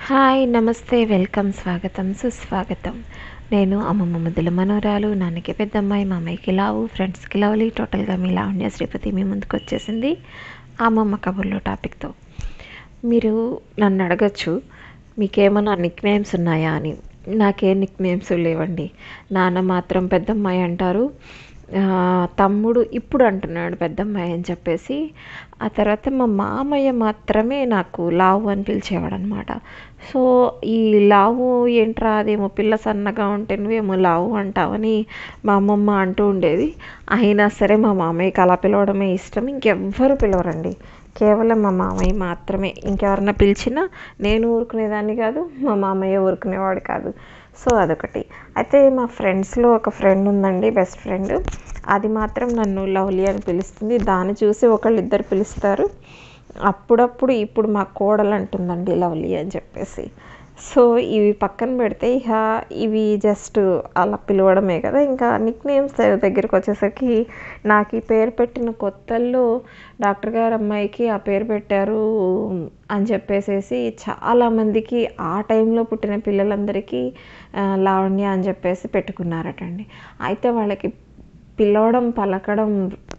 Hi నమస్తే welcome స్వాగతం సుస్వాగతం. నేను అమ్మమ్మ ముద్దుల మనోరాలు. నాన్నకి పెద్దమ్మాయి, మా అమ్మాయికి లావు, ఫ్రెండ్స్కి లవ్లీ, టోటల్గా మీ లావణ్య శ్రీపతి మీ ముందుకు వచ్చేసింది అమ్మమ్మ కబుర్లో టాపిక్తో. మీరు నన్ను అడగచ్చు మీకేమైనా నిక్ నేమ్స్ ఉన్నాయా అని. నాకే నిక్ నేమ్స్ లేవండి. నాన్న మాత్రం పెద్దమ్మాయి అంటారు, తమ్ముడు ఇప్పుడు అంటున్నాడు పెద్దమ్మాయి అని చెప్పేసి. ఆ తర్వాత మా మామయ్య మాత్రమే నాకు లావు అని పిలిచేవాడు అనమాట. సో ఈ లావు ఏంట్రా, అదేమో పిల్ల సన్నగా ఉంటే నువ్వేమో లావు అంటావని మా అమ్మమ్మ అంటూ ఉండేది. అయినా సరే మా మామయ్యకి అలా పిలవడమే ఇష్టం. ఇంకెవ్వరు పిలవరండి, కేవలం మా మామయ్య మాత్రమే. ఇంకెవరన్నా పిలిచినా నేను ఊరుకునేదాన్ని కాదు, మా మామయ్య ఊరుకునేవాడు కాదు. సో అదొకటి. అయితే మా ఫ్రెండ్స్లో ఒక ఫ్రెండ్ ఉందండి, బెస్ట్ ఫ్రెండ్. అది మాత్రం నన్ను లవ్లీ అని పిలుస్తుంది. దాన్ని చూసి ఇద్దరు పిలుస్తారు. అప్పుడప్పుడు ఇప్పుడు మా కోడలు అంటుందండి లవ్లీ అని చెప్పేసి. సో ఇవి పక్కన పెడితే ఇవి జస్ట్ అలా పిలవడమే కదా. ఇంకా నిక్ నేమ్స్ దగ్గరికి వచ్చేసరికి నాకు ఈ పేరు పెట్టిన కొత్తల్లో డాక్టర్ గారు అమ్మాయికి ఆ పేరు పెట్టారు అని చెప్పేసి చాలామందికి ఆ టైంలో పుట్టిన పిల్లలందరికీ లావణ్య అని చెప్పేసి పెట్టుకున్నారటండి. అయితే వాళ్ళకి పిలవడం పలకడం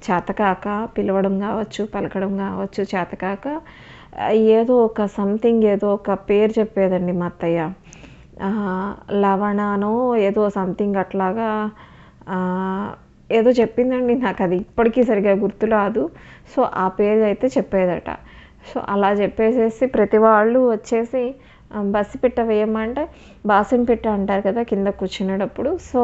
చేతకాక, పిలవడం కావచ్చు పలకడం కావచ్చు చేతకాక, ఏదో ఒక సంథింగ్ ఏదో ఒక పేరు చెప్పేదండి మా అత్తయ్య. లవణనో ఏదో సంథింగ్ అట్లాగా ఏదో చెప్పిందండి. నాకు అది ఇప్పటికీ సరిగా గుర్తురాదు. సో ఆ పేరు అయితే చెప్పేదట. సో అలా చెప్పేసేసి ప్రతి వాళ్ళు వచ్చేసి బస్సిపిట్ట వేయమంటే బాసం పిట్ట అంటారు కదా కింద కూర్చునేటప్పుడు. సో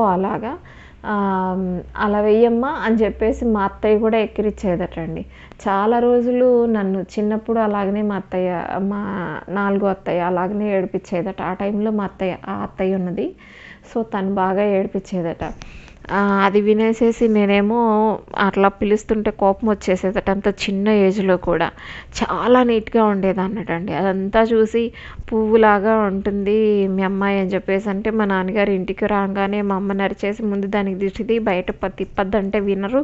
అలా వెయ్యమ్మా అని చెప్పేసి మా అత్తయ్య కూడా ఎక్కిరిచ్చేదటండి. చాలా రోజులు నన్ను చిన్నప్పుడు అలాగనే మా నాలుగో అత్తయ్య అలాగనే ఏడిపించేదట. ఆ టైంలో ఆ అత్తయ్య ఉన్నది. సో తను బాగా ఏడిపించేదట. అది వినేసేసి నేనేమో అట్లా పిలుస్తుంటే కోపం వచ్చేసేదట. అంత చిన్న ఏజ్లో కూడా చాలా నీట్గా ఉండేదన్నటండి. అదంతా చూసి పువ్వులాగా ఉంటుంది మీ అమ్మాయి అని చెప్పేసి అంటే, మా నాన్నగారు ఇంటికి రాగానే మా అమ్మ నరిచేసి ముందు దానికి దిష్టిది బయట తిప్పద్దంటే వినరు,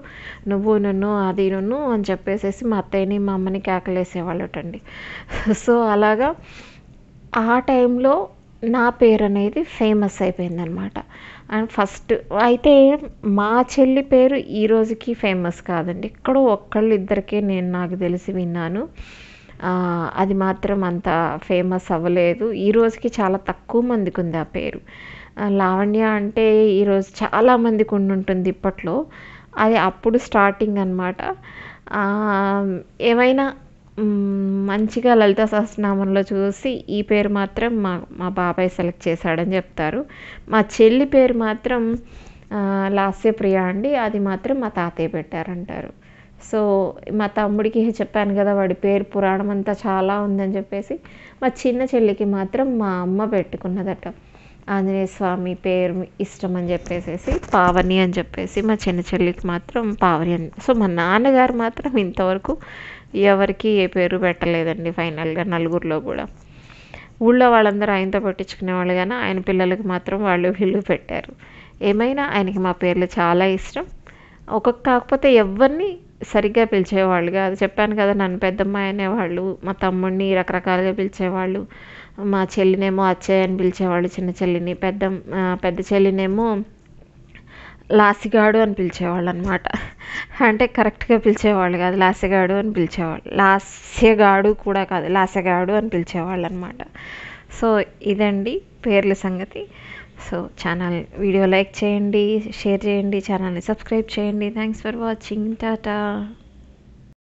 నన్ను అని చెప్పేసేసి మా అత్తయ్యని మా అమ్మని కేకలేసేవాళ్ళటండి. సో అలాగా ఆ టైంలో నా పేరు అనేది ఫేమస్ అయిపోయిందనమాట. అండ్ ఫస్ట్ అయితే మా చెల్లి పేరు ఈ రోజుకి ఫేమస్ కాదండి. ఎక్కడో ఇద్దరికే నాకు తెలిసి విన్నాను. అది మాత్రం అంత ఫేమస్ అవ్వలేదు. ఈ రోజుకి చాలా తక్కువ మందికి ఉంది ఆ పేరు. లావణ్య అంటే ఈరోజు చాలామందికి ఉండుంటుంది ఇప్పట్లో. అది అప్పుడు స్టార్టింగ్ అనమాట. ఏమైనా మంచిగా లలితా సహస్రనామంలో చూసి ఈ పేరు మాత్రం మా బాబాయ్ సెలెక్ట్ చేశాడని చెప్తారు. మా చెల్లి పేరు మాత్రం లాస్యప్రియ అండి. అది మాత్రం మా తాతయ్య పెట్టారంటారు. సో మా తమ్ముడికి చెప్పాను కదా, వాడి పేరు పురాణం అంతా చాలా ఉందని చెప్పేసి. మా చిన్న చెల్లికి మాత్రం మా అమ్మ పెట్టుకున్నదట. ఆంజనేయ స్వామి పేరు ఇష్టం అని చెప్పేసి పావని అని చెప్పేసి మా చిన్న చెల్లికి మాత్రం పావని అని. సో మా నాన్నగారు మాత్రం ఇంతవరకు ఎవరికి ఏ పేరు పెట్టలేదండి. ఫైనల్గా నలుగురిలో కూడా ఊళ్ళో వాళ్ళందరూ ఆయనతో పట్టించుకునేవాళ్ళు, కానీ ఆయన పిల్లలకి మాత్రం వీళ్ళు పెట్టారు. ఏమైనా ఆయనకి మా పేర్లు చాలా ఇష్టం. కాకపోతే ఎవరిని సరిగ్గా పిలిచేవాళ్ళు కాదు. చెప్పాను కదా, నన్ను పెద్దమ్మాయి అనేవాళ్ళు, మా తమ్ముడిని రకరకాలుగా పిలిచేవాళ్ళు, మా చెల్లినేమో అచ్చయ్య అని పిలిచేవాళ్ళు, చిన్న చెల్లిని. పెద్ద చెల్లినేమో లాసిగాడు అని పిలిచేవాళ్ళు అనమాట. అంటే కరెక్ట్గా పిలిచేవాళ్ళు కాదు, లాస్యగాడు అని పిలిచేవాళ్ళు. లాస్యగాడు కూడా కాదు, లాస్యగాడు అని పిలిచేవాళ్ళు అనమాట. సో ఇదండి పేర్ల సంగతి. సో వీడియో లైక్ చేయండి, షేర్ చేయండి, ఛానల్ని సబ్స్క్రైబ్ చేయండి. Thanks for watching. టాటా.